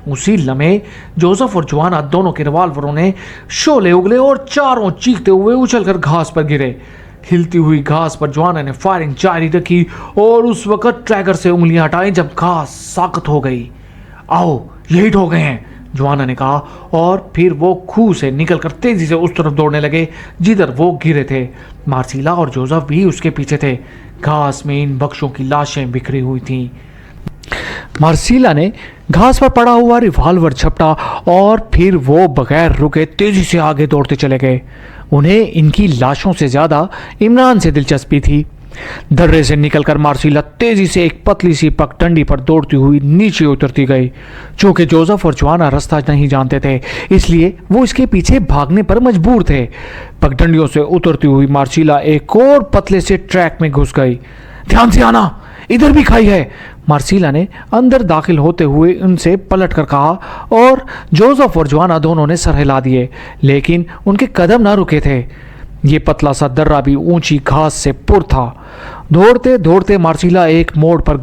उसी लम्हे जोसेफ और जोआना दोनों के रिवॉल्वरों ने शोले उगले और चारों चीखते हुए उछलकर घास पर गिरे। हिलती हुई घास पर जोआना ने फायरिंग जारी रखी और उस वक्त ट्रैगर से उंगलियां हटाई जब घास साख्त हो गई। आओ, ये हिट हो गए हैं, जोआना ने कहा, और फिर वो खूह से निकलकर तेजी से उस तरफ दौड़ने लगे जिधर वो गिरे थे। मार्सीला और जोसेफ भी उसके पीछे थे। घास में इन बख्शों की लाशें बिखरी हुई थीं। मार्सीला ने घास पर पड़ा हुआ रिवॉल्वर झपटा और फिर वो बगैर रुके तेजी से आगे दौड़ते चले गए। उन्हें इनकी लाशों से ज्यादा इमरान से दिलचस्पी थी। दर्रे से निकलकर मार्सीला तेजी से एक पतली सी पगडंडी पर दौड़ती हुई नीचे उतरती गई। चूंकि जोसेफ और जोआना रास्ता नहीं जानते थे, इसलिए वो इसके पीछे भागने पर मजबूर थे। पगडंडियों से उतरती हुई मार्सीला एक और पतले से ट्रैक में घुस गई। ध्यान से आना, इधर भी खाई है, मार्सीला ने अंदर दाखिल होते हुए उनसे पलट कर कहा, और जोसेफ और जोआना दोनों ने सर हिला दिए, लेकिन उनके कदम ना रुके थे। ये पतला सा दर्रा भी ऊंची घास से पुर था। दौड़ते दौड़ते मार्सीला एक मोड़ पर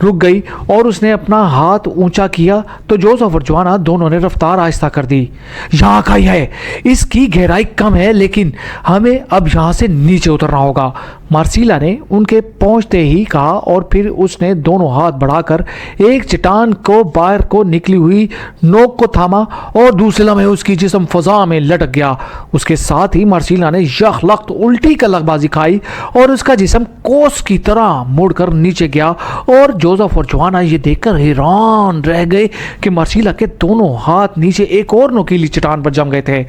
रुक गई और उसने अपना हाथ ऊंचा किया तो जोसेफ और जोआना दोनों ने रफ्तार आहिस्ता कर दी। यहाँ खाई है, इसकी गहराई कम है, लेकिन हमें अब यहाँ से नीचे उतरना होगा, मार्सीला ने उनके पहुंचते ही कहा, और फिर उसने दोनों हाथ बढ़ाकर एक चट्टान को बाहर को निकली हुई नोक को थामा और दूसरे लम्हे उसकी जिस्म फजा में लटक गया। उसके साथ ही मार्सीला ने यखलख्त उल्टी कलकबाजी खाई और उसका जिस्म कोस की तरह मुड़कर नीचे गया, और जोसेफ और जोआना ये देखकर हैरान रह गए कि मार्सीला के दोनों हाथ नीचे एक और नुकीली चट्टान पर जम गए थे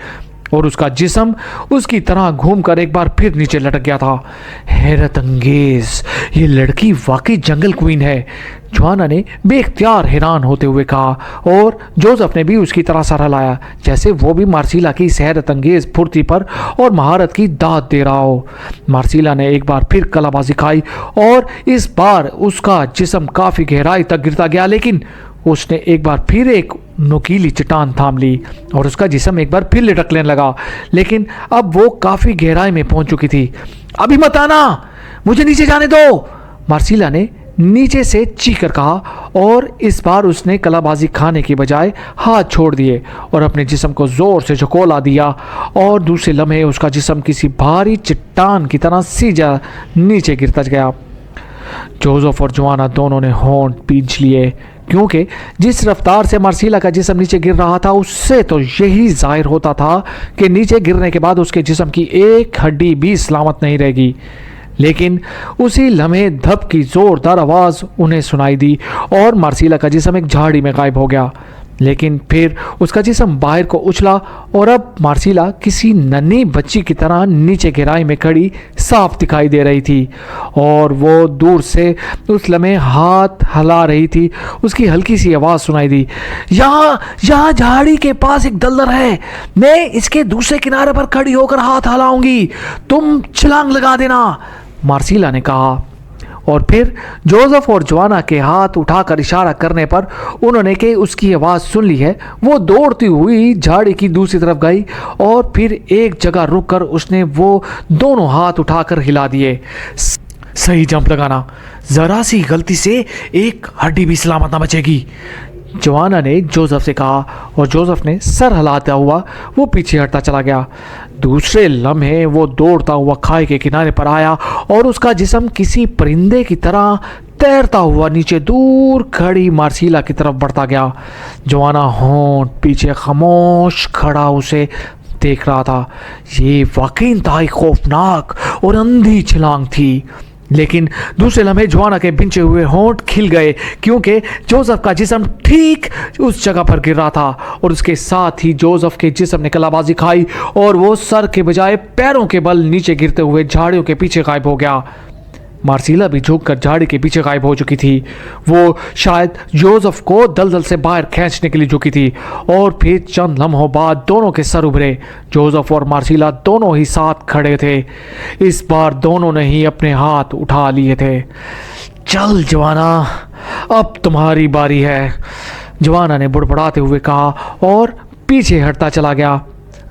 और उसका जिस्म उसकी तरह घूमकर एक बार फिर नीचे लटक गया था। हैरत अंगेज, ये लड़की वाकई जंगल क्वीन है, जोआना ने बेख्तियार हैरान होते हुए कहा, और जोसेफ ने भी उसकी तरह सर हिलाया, जैसे वो भी मार्सीला की इस हैरत अंगेज फुर्ती पर और महारत की दाद दे रहा हो। मार्सीला ने एक बार फिर कलाबाजी खाई और इस बार उसका जिस्म काफ़ी गहराई तक गिरता गया, लेकिन उसने एक बार फिर एक नुकीली चट्टान थाम ली और उसका जिस्म एक बार फिर लटकने लगा, लेकिन अब वो काफ़ी गहराई में पहुंच चुकी थी। अभी मत आना, मुझे नीचे जाने दो, मार्सीला ने नीचे से चीख कर कहा, और इस बार उसने कलाबाजी खाने की बजाय हाथ छोड़ दिए और अपने जिस्म को जोर से झकोला दिया, और दूसरे लम्हे उसका जिस्म किसी भारी चट्टान की तरह सीधा नीचे गिरता गया। जोसेफ और जोआना दोनों ने होंठ पींच लिए, क्योंकि जिस रफ्तार से मार्सीला का जिस्म नीचे गिर रहा था उससे तो यही जाहिर होता था कि नीचे गिरने के बाद उसके जिस्म की एक हड्डी भी सलामत नहीं रहेगी। लेकिन उसी लम्हे धप की जोरदार आवाज़ उन्हें सुनाई दी और मार्सीला का जिस्म एक झाड़ी में गायब हो गया। लेकिन फिर उसका जिस्म बाहर को उछला और अब मार्सीला किसी नन्ही बच्ची की तरह नीचे गहराई में खड़ी साफ दिखाई दे रही थी, और वो दूर से उस लम्हे हाथ हिला रही थी। उसकी हल्की सी आवाज़ सुनाई दी, यहाँ झाड़ी के पास एक दलदल है, मैं इसके दूसरे किनारे पर खड़ी होकर हाथ हिलाऊंगी, तुम छलांग लगा देना, मार्सीला ने कहा। और फिर जोसेफ और जोआना के हाथ उठाकर इशारा करने पर उन्होंने कि उसकी आवाज़ सुन ली है, वो दौड़ती हुई झाड़ी की दूसरी तरफ गई और फिर एक जगह रुककर उसने वो दोनों हाथ उठाकर हिला दिए। सही जंप लगाना, ज़रा सी गलती से एक हड्डी भी सलामत ना बचेगी, जोआना ने जोसेफ से कहा, और जोसेफ ने सर हिलाता हुआ वो पीछे हटता चला गया। दूसरे लम्हे वो दौड़ता हुआ खाई के किनारे पर आया और उसका जिस्म किसी परिंदे की तरह तैरता हुआ नीचे दूर खड़ी मार्सीला की तरफ बढ़ता गया। जोआना होंठ पीछे खामोश खड़ा उसे देख रहा था। ये वाकई इंतहाई खौफनाक और अंधी छलांग थी, लेकिन दूसरे लम्हे जोआना के भिंचे हुए होंठ खिल गए, क्योंकि जोसेफ का जिस्म ठीक उस जगह पर गिर रहा था, और उसके साथ ही जोसेफ के जिस्म ने कलाबाजी खाई और वो सर के बजाय पैरों के बल नीचे गिरते हुए झाड़ियों के पीछे गायब हो गया। मार्सीला भी झुककर झाड़ी के पीछे गायब हो चुकी थी। वो शायद जोसेफ को दलदल से बाहर खींचने के लिए झुकी थी, और फिर चंद लम्हों बाद दोनों के सर उभरे। जोसेफ और मार्सीला दोनों ही साथ खड़े थे। इस बार दोनों ने ही अपने हाथ उठा लिए थे। चल जोआना, अब तुम्हारी बारी है, जोआना ने बुड़बुड़ाते हुए कहा और पीछे हटता चला गया।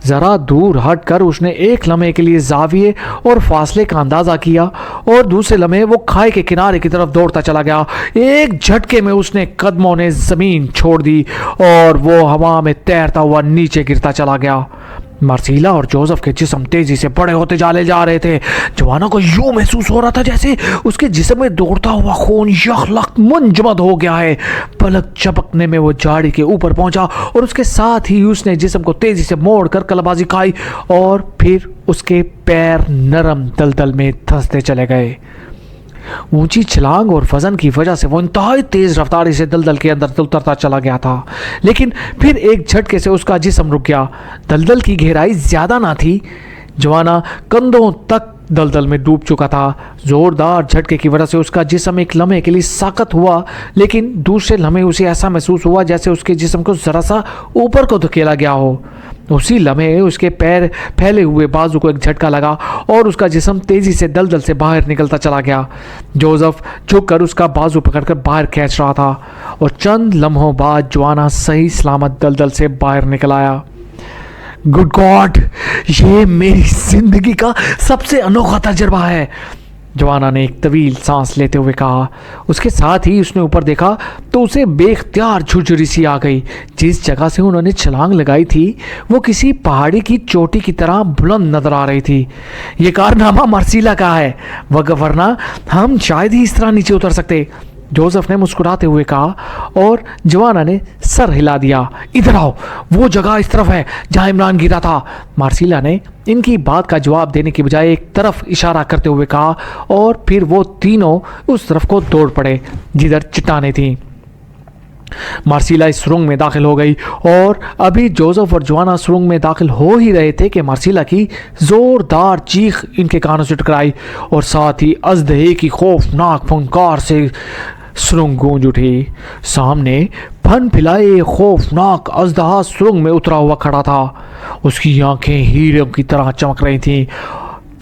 जरा दूर हटकर उसने एक लम्हे के लिए जाविये और फासले का अंदाजा किया और दूसरे लम्हे वो खाई के किनारे की तरफ दौड़ता चला गया। एक झटके में उसने कदमों ने जमीन छोड़ दी और वो हवा में तैरता हुआ नीचे गिरता चला गया। मार्सीला और जोसेफ के जिस्म तेजी से बड़े होते जा रहे थे। जवाना को यूं महसूस हो रहा था जैसे उसके जिस्म में दौड़ता हुआ खून यखलक मुंजमद हो गया है। पलक झपकने में वो झाड़ी के ऊपर पहुंचा और उसके साथ ही उसने जिस्म को तेजी से मोड़कर कलबाजी खाई और फिर उसके पैर नरम दलदल में धंसते चले गए। ऊंची छलांग और वजन की वजह से वो इंतहाई तेज रफ्तारी से दलदल के अंदर उतरता चला गया था, लेकिन फिर एक झटके से उसका जिस्म रुक गया। दलदल की गहराई ज्यादा ना थी, जवाना कंधों तक दलदल में डूब चुका था। जोरदार झटके की वजह से उसका जिस्म एक लम्हे के लिए साकत हुआ, लेकिन दूसरे लम्हे उसे ऐसा महसूस हुआ जैसे उसके जिस्म को जरा सा ऊपर को धकेला गया हो। उसी लम्हे उसके पैर फैले हुए बाजू को एक झटका लगा और उसका जिस्म तेजी से दलदल से बाहर निकलता चला गया। जोसेफ झुककर उसका बाजू पकड़कर बाहर खींच रहा था और चंद लम्हों बाद जवाना सही सलामत दलदल से बाहर निकल आया। गुड गॉड, ये मेरी जिंदगी का सबसे अनोखा तजुर्बा है, जवाना ने एक तवील सांस लेते हुए कहा। उसके साथ ही उसने ऊपर देखा तो उसे बेख्तियार झुरझुरी सी आ गई। जिस जगह से उन्होंने छलांग लगाई थी वो किसी पहाड़ी की चोटी की तरह बुलंद नजर आ रही थी। ये कारनामा मार्सीला का है, वरना हम शायद ही इस तरह नीचे उतर सकते, जोसेफ ने मुस्कुराते हुए कहा और जवाना ने सर हिला दिया। इधर आओ, वो जगह इस तरफ है जहां इमरान गिरा था। मार्सीला ने इनकी बात का जवाब देने की बजाय एक तरफ इशारा करते हुए कहा और फिर वो तीनों उस तरफ को दौड़ पड़े जिधर चट्टानें थीं। मार्सीला इस सुरंग में दाखिल हो गई और अभी जोसेफ और जवाना सुरंग में दाखिल हो ही रहे थे कि मार्सीला की जोरदार चीख इनके कानों से टकराई और साथ ही अजदहे की खौफनाक फंकार से सुरंग गूंज उठी। सामने फन फिलाए खौफनाक अजदहा सुरंग में उतरा हुआ खड़ा था। उसकी आंखें हीरों की तरह चमक रही थीं।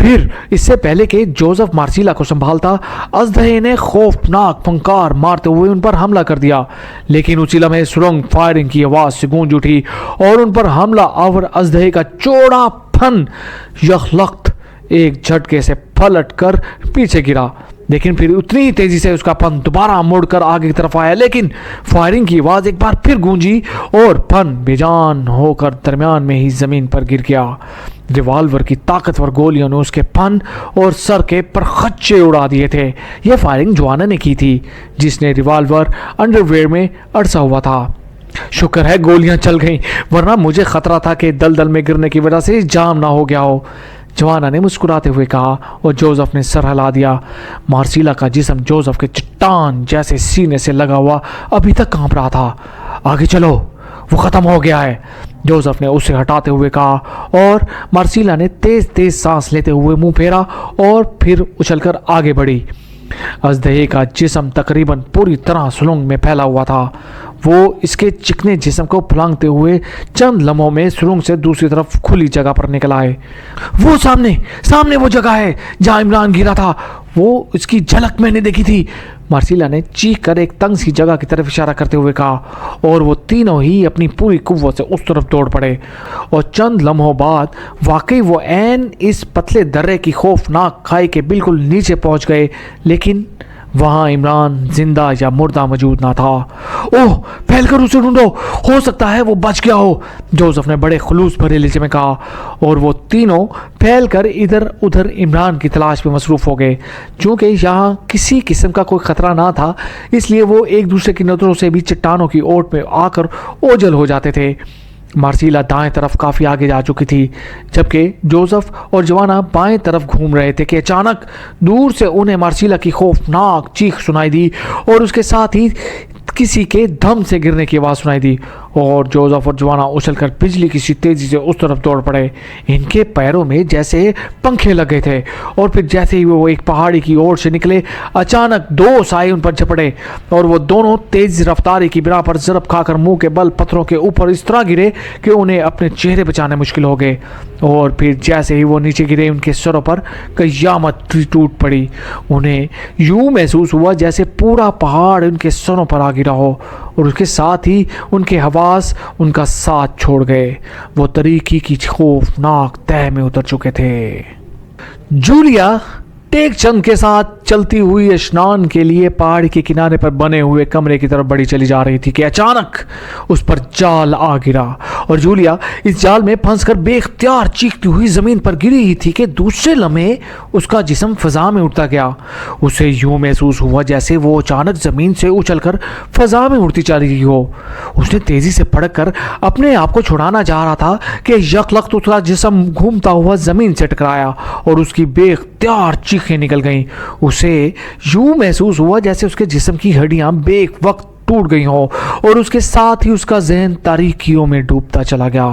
फिर इससे पहले कि जोसेफ मार्सीला को संभालता, अजदहे ने खौफनाक फंकार मारते हुए उन पर हमला कर दिया, लेकिन उसी लम्हे सुरंग फायरिंग की आवाज से गूंज उठी और उन पर हमला आवर अजदहे का चौड़ा फन यखलख्त एक झटके से पलट कर पीछे गिरा। लेकिन फिर उतनी तेजी से उसका फन दोबारा मुड़कर आगे की तरफ आया, लेकिन फायरिंग की आवाज एक बार फिर गूंजी और फन बेजान होकर दरमियान में ही जमीन पर गिर गया। रिवॉल्वर की ताकतवर गोलियों ने उसके फन और सर के परखच्चे उड़ा दिए थे। यह फायरिंग जवाना ने की थी, जिसने रिवॉल्वर अंडरवेयर में अड़सा हुआ था। शुक्र है गोलियां चल गईं, वरना मुझे खतरा था कि दलदल में गिरने की वजह से जाम ना हो गया हो, जवाना ने मुस्कुराते हुए कहा और जोसेफ ने सर हिला दिया। मार्सीला का जिस्म जोसेफ के चट्टान जैसे सीने से लगा हुआ अभी तक कांप रहा था। आगे चलो, वो खत्म हो गया है, जोसेफ ने उसे हटाते हुए कहा और मार्सीला ने तेज तेज सांस लेते हुए मुंह फेरा और फिर उछलकर आगे बढ़ी। अजदहे का जिस्म तकरीबन पूरी तरह सुरंग में फैला हुआ था। वो इसके चिकने जिस्म को फलांगते हुए चंद लम्हों में सुरंग से दूसरी तरफ खुली जगह पर निकल आए। वो सामने वो जगह है जहां इमरान गिरा था, वो इसकी झलक मैंने देखी थी, मार्सीला ने चीख कर एक तंग सी जगह की तरफ इशारा करते हुए कहा और वो तीनों ही अपनी पूरी कुव्वत से उस तरफ दौड़ पड़े और चंद लम्हों बाद वाकई वो ऐन इस पतले दर्रे की खौफनाक खाई के बिल्कुल नीचे पहुंच गए, लेकिन वहां इमरान जिंदा या मुर्दा मौजूद ना था। ओह, फैलकर उसे ढूंढो, हो सकता है वो बच गया हो, जोसेफ ने बड़े खुलूस भरे लहजे में कहा और वो तीनों फैलकर इधर उधर इमरान की तलाश में मसरूफ हो गए। चूंकि यहाँ किसी किस्म का कोई खतरा ना था, इसलिए वो एक दूसरे की नजरों से भी चट्टानों की ओट में आकर ओझल हो जाते थे। मार्सीला दाएं तरफ काफ़ी आगे जा चुकी थी, जबकि जोसेफ और जवाना बाएं तरफ घूम रहे थे कि अचानक दूर से उन्हें मार्सीला की खौफनाक चीख सुनाई दी और उसके साथ ही किसी के दम से गिरने की आवाज़ सुनाई दी और जोसेफ और जवाना उछलकर बिजली की सी तेजी से उस तरफ दौड़ पड़े। इनके पैरों में जैसे पंखे लग गए थे और फिर जैसे ही वो एक पहाड़ी की ओर से निकले, अचानक दो साए उन पर झपटे और वो दोनों तेज रफ्तारी की बिना पर जरब खाकर मुंह के बल पत्थरों के ऊपर इस तरह गिरे कि उन्हें अपने चेहरे बचाने मुश्किल हो गए और फिर जैसे ही वो नीचे गिरे, उनके सरों पर कयामत टूट पड़ी। उन्हें यूं महसूस हुआ जैसे पूरा पहाड़ उनके सरों पर आ गिरा हो और उसके साथ ही उनके हवा अल्फाज उनका साथ छोड़ गए। वो तरीकी की खौफनाक तह में उतर चुके थे। जूलिया टेक चंद के साथ चलती हुई स्नान के लिए पहाड़ी के किनारे पर बने हुए कमरे की तरफ बढ़ी चली जा रही थी कि अचानक उस पर जाल आ गिरा और जूलिया इस जाल में फंसकर बेख्तियार चीखती हुई जमीन पर गिरी ही थी कि दूसरे लम्हे उसका जिस्म फजा में उड़ता गया। उसे यूं महसूस हुआ जैसे वो अचानक जमीन से उछलकर फजा में उड़ती चली गई हो। उसने तेजी से पड़क कर अपने आप को छुड़ाना चाह रहा था कि यकलख्त उसका जिस्म घूमता हुआ जमीन से टकराया और उसकी बेख्तियार चीखें निकल गईं। उसे यूं महसूस हुआ जैसे उसके जिस्म की हड्डियां बेवक्त टूट गई हो और उसके साथ ही उसका जहन तारीकियों में डूबता चला गया।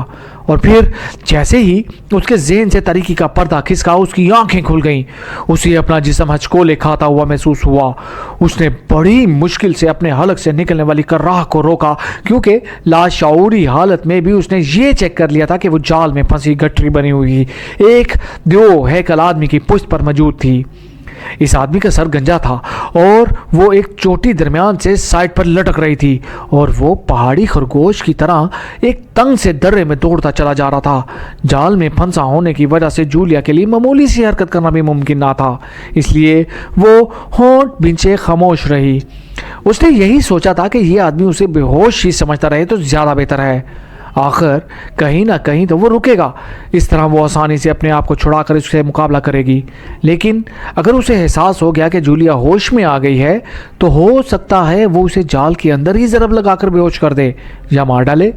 और फिर जैसे ही उसके जहन से तारीकी का पर्दा खिसका उसकी आंखें खुल गईं। उसे अपना जिस्म हचकोले खाता हुआ महसूस हुआ। उसने बड़ी मुश्किल से अपने हलक से निकलने वाली कर्राह को रोका क्योंकि लाशऊरी हालत में भी उसने ये चेक कर लिया था कि वो जाल में फंसी गठरी बनी हुई एक दो हैकल आदमी की पुश्त पर मौजूद थी। इस आदमी का सर गंजा था और वो एक चोटी दरमियान से साइड पर लटक रही थी और वो पहाड़ी खरगोश की तरह एक तंग से दर्रे में दौड़ता चला जा रहा था। जाल में फंसा होने की वजह से जूलिया के लिए मामूली सी हरकत करना भी मुमकिन ना था, इसलिए वो होंठ बिंचे खामोश रही। उसने यही सोचा था कि यह आदमी उसे बेहोश ही समझता रहे तो ज़्यादा बेहतर है। आखिर कहीं ना कहीं तो वो रुकेगा, इस तरह वो आसानी से अपने आप को छुड़ाकर उससे मुकाबला करेगी। लेकिन अगर उसे एहसास हो गया कि जूलिया होश में आ गई है तो हो सकता है वो उसे जाल के अंदर ही ज़रब लगाकर बेहोश कर दे या मार डाले।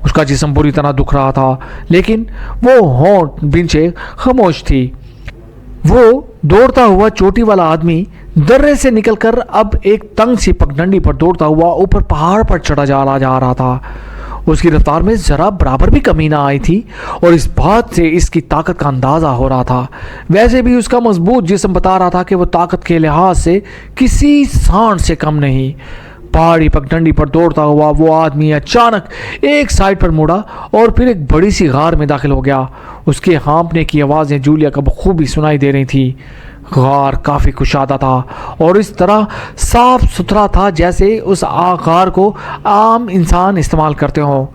उसका जिस्म बुरी तरह दुख रहा था लेकिन वो होंठ बिंचे खामोश थी। वो दौड़ता हुआ चोटी वाला आदमी दर्रे से निकलकर अब एक तंग सी पगडंडी पर दौड़ता हुआ ऊपर पहाड़ पर चढ़ा जा रहा था। उसकी रफ्तार में जरा बराबर भी कमी ना आई थी और इस बात से इसकी ताकत का अंदाजा हो रहा था। वैसे भी उसका मजबूत जिस्म बता रहा था कि वो ताकत के लिहाज से किसी सांड से कम नहीं। पहाड़ी पगडंडी पर दौड़ता हुआ वो आदमी अचानक एक साइड पर मुड़ा और फिर एक बड़ी सी गार में दाखिल हो गया। उसके हाँफने की आवाज़ें जूलिया को बखूबी सुनाई दे रही थी। गार काफ़ी कुशादा था और इस तरह साफ सुथरा था जैसे उस गार को आम इंसान इस्तेमाल करते हों।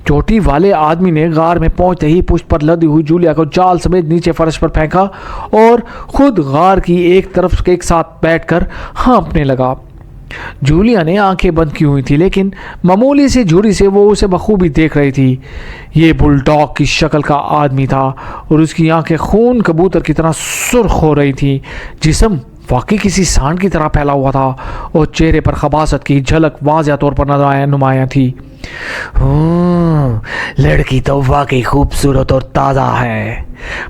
चोटी वाले आदमी ने गार में पहुंचते ही पुष्ट पर लदी हुई जूलिया को जाल समेत नीचे फर्श पर फेंका और खुद गार की एक तरफ के एक साथ बैठकर हाँफने लगा। जूलिया ने आंखें बंद की हुई थी लेकिन मामूली सी झुर्री से वो उसे बखूबी देख रही थी। ये बुलडॉग की शक्ल का आदमी था और उसकी आंखें खून कबूतर की तरह सुर्ख हो रही थी। जिस्म वाकई किसी सांड की तरह फैला हुआ था और चेहरे पर खबासत की झलक वाज़िह तौर पर नुमायां थी। लड़की तो वाकई खूबसूरत और ताज़ा है।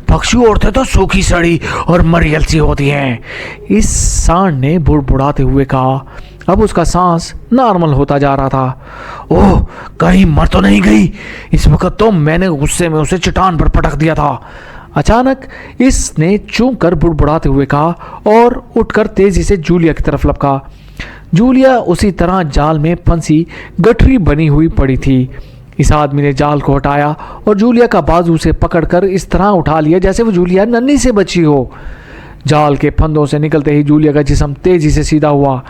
पक्षी औरतें तो सूखी सड़ी और मरियल सी होती हैं, इस सांड ने बुड़बुड़ाते हुए कहा। अब उसका सांस नॉर्मल होता जा रहा था। ओह, कहीं मर तो नहीं गई? इस वक्त तो मैंने गुस्से में उसे चट्टान पर पटक दिया था। अचानक इसने चूक कर बुड़बुड़ाते हुए कहा और उठकर तेजी से जूलिया की तरफ लपका। जूलिया उसी तरह जाल में फंसी गठरी बनी हुई पड़ी थी। इस आदमी ने जाल को हटाया और जूलिया का बाजू से पकड़कर इस तरह उठा लिया जैसे वो जूलिया नन्ही से बची हो। जाल के फंदों से निकलते ही जूलिया का जिस्म तेजी से सीधा हुआ।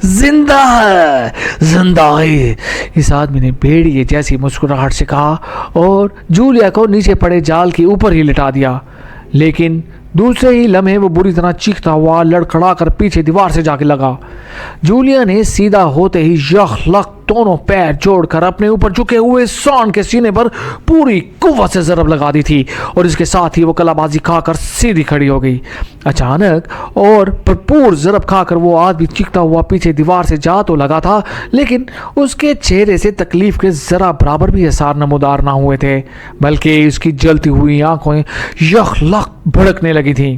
जिंदा है, जिंदा है, इस आदमी ने भेड़िए जैसी मुस्कुराहट से कहा और जूलिया को नीचे पड़े जाल के ऊपर ही लिटा दिया। लेकिन दूसरे ही लम्हे वो बुरी तरह चीखता हुआ लड़खड़ा कर पीछे दीवार से जाके लगा। जूलिया ने सीधा होते ही यख दोनों पैर जोड़कर अपने ऊपर झुके हुए सांड के सीने पर पूरी कुव्वत से ज़रब लगा दी थी और इसके साथ ही वो कलाबाजी खाकर सीधी खड़ी हो गई। अचानक और भरपूर ज़रब खाकर वो आदमी चीखता हुआ पीछे दीवार से जा तो लगा था लेकिन उसके चेहरे से तकलीफ के ज़रा बराबर भी आसार नमूदार ना हुए थे, बल्कि उसकी जलती हुई आंखें यख भड़कने लगी थी।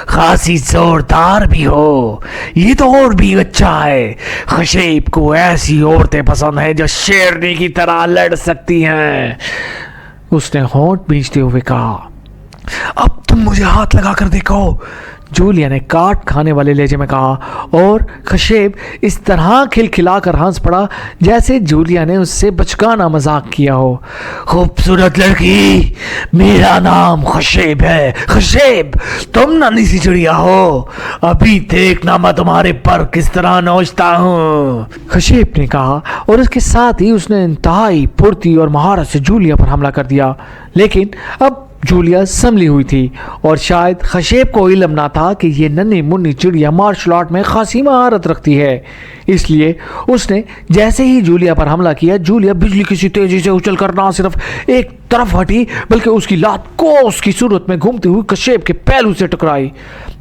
खासी जोरदार भी हो, ये तो और भी अच्छा है। खशेब को ऐसी औरतें पसंद है जो शेरनी की तरह लड़ सकती हैं, उसने होंठ भींचते हुए कहा। अब तुम मुझे हाथ लगा कर देखो, जूलिया ने काट खाने वाले लहजे में कहा और खशेब इस तरह खिलखिलाकर हंस पड़ा जैसे जूलिया ने उससे बचकाना मजाक किया हो। खूबसूरत लड़की, मेरा नाम खशेब है। खशेब, तुम नन्ही सी चिड़िया हो, अभी देखना मैं तुम्हारे पर किस तरह नोचता हूँ, खशेब ने कहा और उसके साथ ही उसने इंतहाई फुर्ती और महारत से जूलिया पर हमला कर दिया। लेकिन अब जूलिया संभली हुई थी और शायद खशेब को इल्म ना था कि ये नन्ही मुन्नी चिड़िया मार्शल आर्ट में खासी महारत रखती है। इसलिए उसने जैसे ही जूलिया पर हमला किया, जूलिया बिजली की सी तेजी से उछलकर ना सिर्फ एक तरफ हटी बल्कि उसकी लात कोस की सूरत में घूमती हुई खशेब के पहलू से टकराई।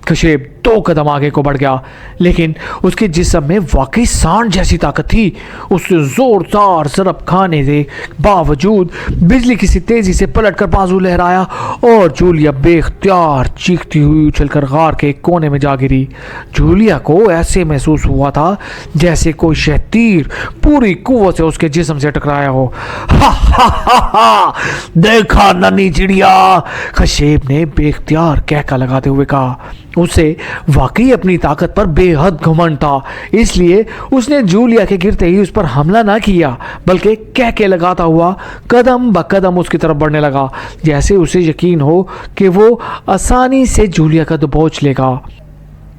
खशेब 2 कदम आगे को बढ़ गया, लेकिन उसके जिस्म में वाकई सांड जैसी ताकत थी। उसने जोरदार ज़रब खाने के बावजूद बिजली की सी तेजी से पलटकर बाजू लहराया और जूलिया बेख्तियार चीखती हुई उछलकर गार के कोने में जा गिरी। जूलिया को ऐसे महसूस हुआ था जैसे कोई शहतीर पूरी कुव्वत से उसके जिस्म से टकराया हो। हा हा हा हा, देखा नन्ही चिड़िया, खशेब ने बेख्तियार कहका लगाते हुए कहा। उसे वाकई अपनी ताकत पर बेहद घमंड था, इसलिए उसने जूलिया के गिरते ही उस पर हमला ना किया बल्कि कहके लगाता हुआ कदम ब कदम उसकी तरफ बढ़ने लगा, जैसे उसे यकीन हो कि वो आसानी से जूलिया का दबोच लेगा।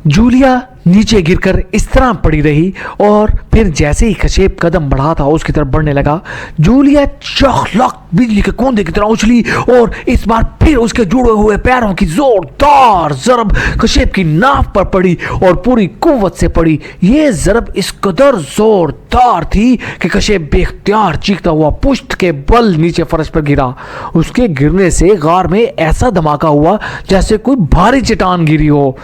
जूलिया नीचे गिरकर इस तरह पड़ी रही और फिर जैसे ही खशेब कदम बढ़ाता उसकी तरफ बढ़ने लगा, जूलिया चौखलक बिजली के कोंदे की तरह उछली और इस बार फिर उसके जुड़े हुए पैरों की जोरदार ज़रब खशेब की नाक पर पड़ी और पूरी कुव्वत से पड़ी। ये ज़रब इस कदर जोरदार थी कि खशेब बेख्तियार चीखता हुआ पुश्त के बल नीचे फर्श पर गिरा। उसके गिरने से गार में ऐसा धमाका हुआ जैसे कोई भारी चट्टान गिरी हो।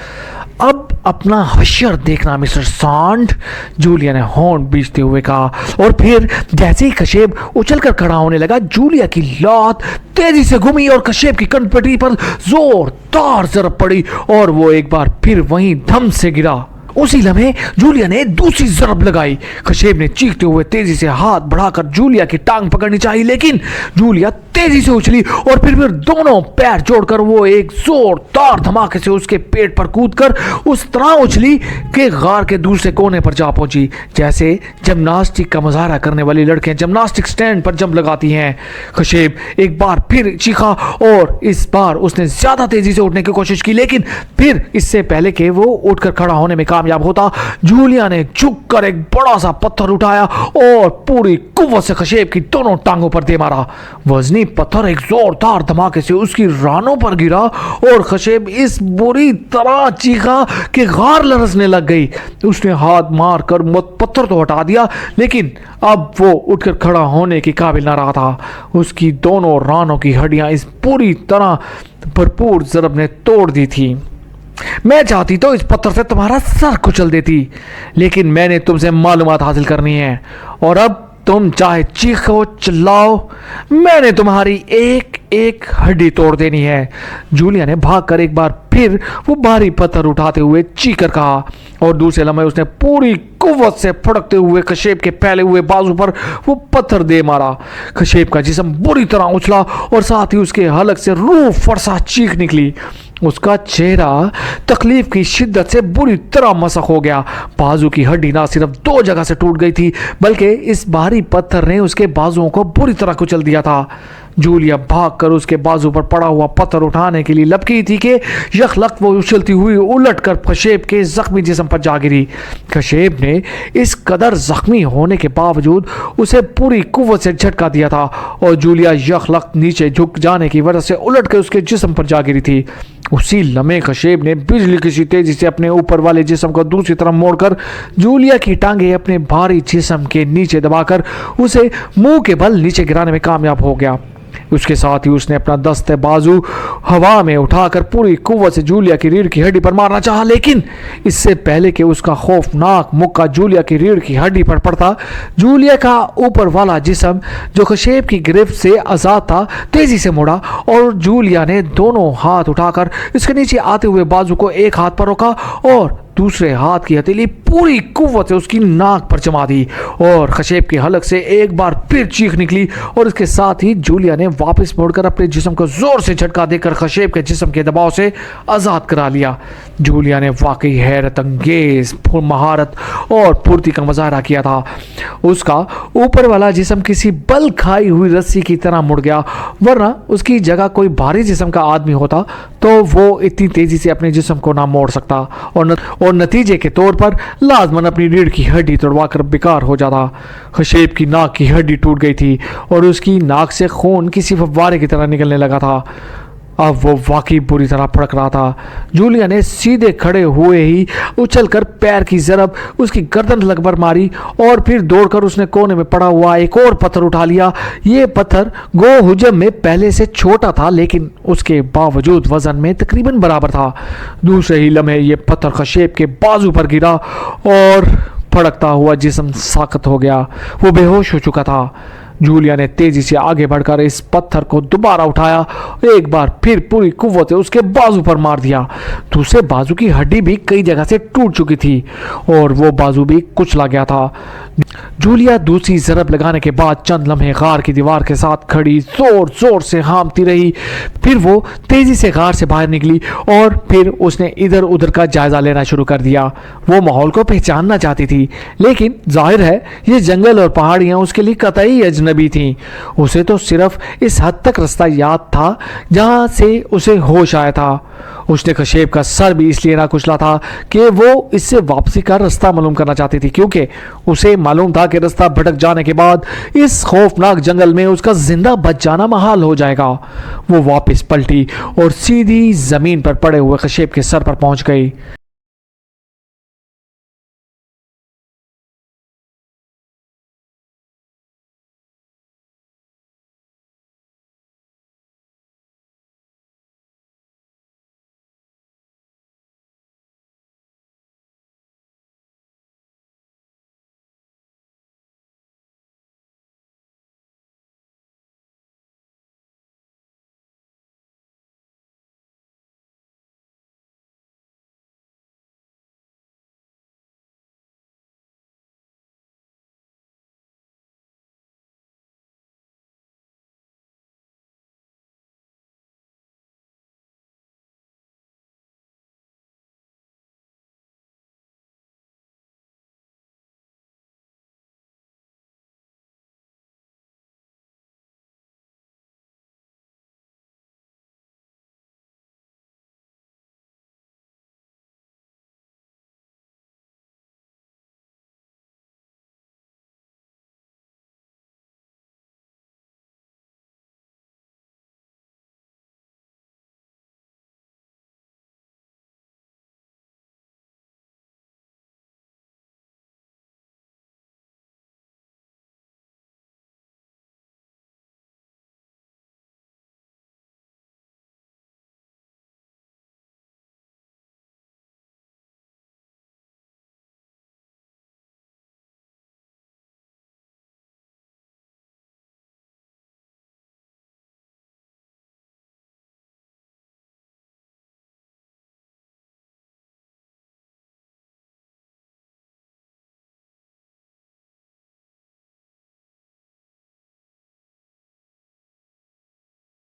अब अपना हश्र देखना मिस्टर सांड, जूलिया ने हॉर्न बीचते हुए कहा और फिर जैसे ही खशेब उछलकर खड़ा होने लगा, जूलिया की लात तेजी से घूमी और खशेब की कनपटी पर जोरदार ज़रब पड़ी और वो एक बार फिर वहीं धम से गिरा। उसी लम्हे जूलिया ने दूसरी ज़रब लगाई। खशेब ने चीखते हुए तेजी से हाथ बढ़ाकर जूलिया की टांग पकड़नी चाहिए, लेकिन जूलिया तेजी से उछली और फिर दोनों पैर जोड़कर वो एक जोरदार धमाके से उसके पेट पर कूदकर उस तरह उछली कि गार के दूसरे कोने पर जा पहुंची, जैसे जिम्नास्टिक का मुजाहरा करने वाली लड़कियां जिम्नास्टिक स्टैंड पर जंप लगाती हैं। खशेब एक बार फिर चीखा और इस बार उसने ज्यादा तेजी से उठने की कोशिश की, लेकिन फिर इससे पहले कि वो उठकर खड़ा होने में कामयाब होता, जूलिया ने झुककर एक बड़ा सा पत्थर उठाया और पूरी कुव्वत से खशेब की दोनों टांगों पर दे मारा। वजनी पत्थर एक जोरदार धमाके से उसकी रानों पर गिरा और खशेब इस बुरी तरह चीखा कि गार लरसने लग गई। उसने हाथ मारकर पत्थर तो हटा दिया, लेकिन अब वो उठकर खड़ा होने के काबिल ना रहा था। उसकी दोनों रानों की हड्डियां इस पूरी तरह भरपूर ज़रब ने तोड़ दी थी। मैं चाहती तो इस पत्थर से तुम्हारा सर कुचल देती, लेकिन मैंने तुमसे मालूमात हासिल करनी है और अब तुम चाहे चीखो चिल्लाओ, मैंने तुम्हारी एक एक हड्डी तोड़ देनी है। जूलिया ने भागकर एक बार फिर वो भारी पत्थर उठाते हुए चीखकर कहा और दूसरे लम्हे उसने पूरी कुव्वत से फड़कते हुए खशेब के फैले हुए बाजू पर वो पत्थर दे मारा। खशेब का जिस्म बुरी तरह उछला और साथ ही उसके हलक से रूह फरसा चीख निकली। उसका चेहरा तकलीफ की शिद्दत से बुरी तरह मसक हो गया। बाजू की हड्डी ना सिर्फ 2 जगह से टूट गई थी, बल्कि इस भारी पत्थर ने उसके बाजुओं को बुरी तरह कुचल दिया था। जूलिया भागकर उसके बाजू पर पड़ा हुआ पत्थर उठाने के लिए लपकी थी कि यखलक वो उछलती हुई उलटकर खशेब के जख्मी जिस्म पर जा गिरी। खशेब ने इस कदर जख्मी होने के बावजूद उसे पूरी कुव्वत से झटका दिया था और जूलिया यखलक नीचे झुक जाने की वजह से उलटकर उसके जिस्म पर जा गिरी थी। उसी लम्हे खशेब ने बिजली की सी तेजी से अपने ऊपर वाले जिस्म को दूसरी तरफ मोड़कर जूलिया की टांगे अपने भारी जिस्म के नीचे दबाकर उसे मुंह के बल नीचे गिराने में कामयाब हो गया। उसके साथ ही उसने अपना दस्ते बाजू हवा में उठाकर पूरी कुव्वत से जूलिया की रीढ़ की हड्डी पर मारना चाहा, लेकिन इससे पहले कि उसका खौफनाक मुक्का जूलिया की रीढ़ की हड्डी पर पड़ता, जूलिया का ऊपर वाला जिस्म जो खशेब की गिरफ्त से आज़ाद था तेजी से मुड़ा और जूलिया ने दोनों हाथ उठाकर इसके नीचे आते हुए बाजू को एक हाथ पर रोका और दूसरे हाथ की हथेली पूरी कुव्वत से उसकी नाक पर जमा दी और खशेब के हलक से एक बार फिर चीख निकली और इसके साथ ही जूलिया ने वापस मुड़कर अपने जिस्म को जोर से झटका देकर खशेब के जिस्म के दबाव से आजाद करा लिया। जूलिया ने वाकई हैरत अंगेज महारत और फुर्ती का मुजाहरा किया था। उसका ऊपर वाला जिस्म किसी बल खाई हुई रस्सी की तरह मुड़ गया, वरना उसकी जगह कोई भारी जिस्म का आदमी होता तो वो इतनी तेजी से अपने जिस्म को ना मोड़ सकता और नतीजे के तौर पर लाजमन अपनी रीढ़ की हड्डी तोड़वाकर बेकार हो जाता। खशेब की नाक की हड्डी टूट गई थी और उसकी नाक से खून किसी फव्वारे की तरह निकलने लगा था। अब वो वाकई बुरी तरह फड़क रहा था। जूलिया ने सीधे खड़े हुए ही उछलकर पैर की जरब उसकी गर्दन लगभर मारी और फिर दौड़कर उसने कोने में पड़ा हुआ एक और पत्थर उठा लिया। ये पत्थर गो हुजम में पहले से छोटा था, लेकिन उसके बावजूद वजन में तकरीबन बराबर था। दूसरे ही लम्हे ये पत्थर खशेब के बाजू पर गिरा और फड़कता हुआ जिस्म साकत हो गया। वो बेहोश हो चुका था। जूलिया ने तेजी से आगे बढ़कर इस पत्थर को दोबारा उठाया, एक बार फिर पूरी कुव्वत से उसके बाजू पर मार दिया। दूसरे बाजू की हड्डी भी कई जगह से टूट चुकी थी और वो बाजू भी कुचला गया था। जूलिया दूसरी जरब लगाने के बाद चंद लम्हे गार की दीवार के साथ खड़ी जोर जोर से हाँफती रही। फिर वो तेजी से गार से बाहर निकली और फिर उसने इधर उधर का जायजा लेना शुरू कर दिया। वो माहौल को पहचानना चाहती थी, लेकिन जाहिर है ये जंगल और पहाड़ियां उसके लिए कतई अजनबी थीं। उसे तो सिर्फ इस हद तक रास्ता याद था जहां से उसे होश आया था। उसने खशेब का सर भी इसलिए ना कुचला था कि वो इससे वापसी का रास्ता मालूम करना चाहती थी, क्योंकि उसे मालूम था कि रास्ता भटक जाने के बाद इस खौफनाक जंगल में उसका जिंदा बच जाना महाल हो जाएगा। वो वापस पलटी और सीधी जमीन पर पड़े हुए खशेब के सर पर पहुंच गई।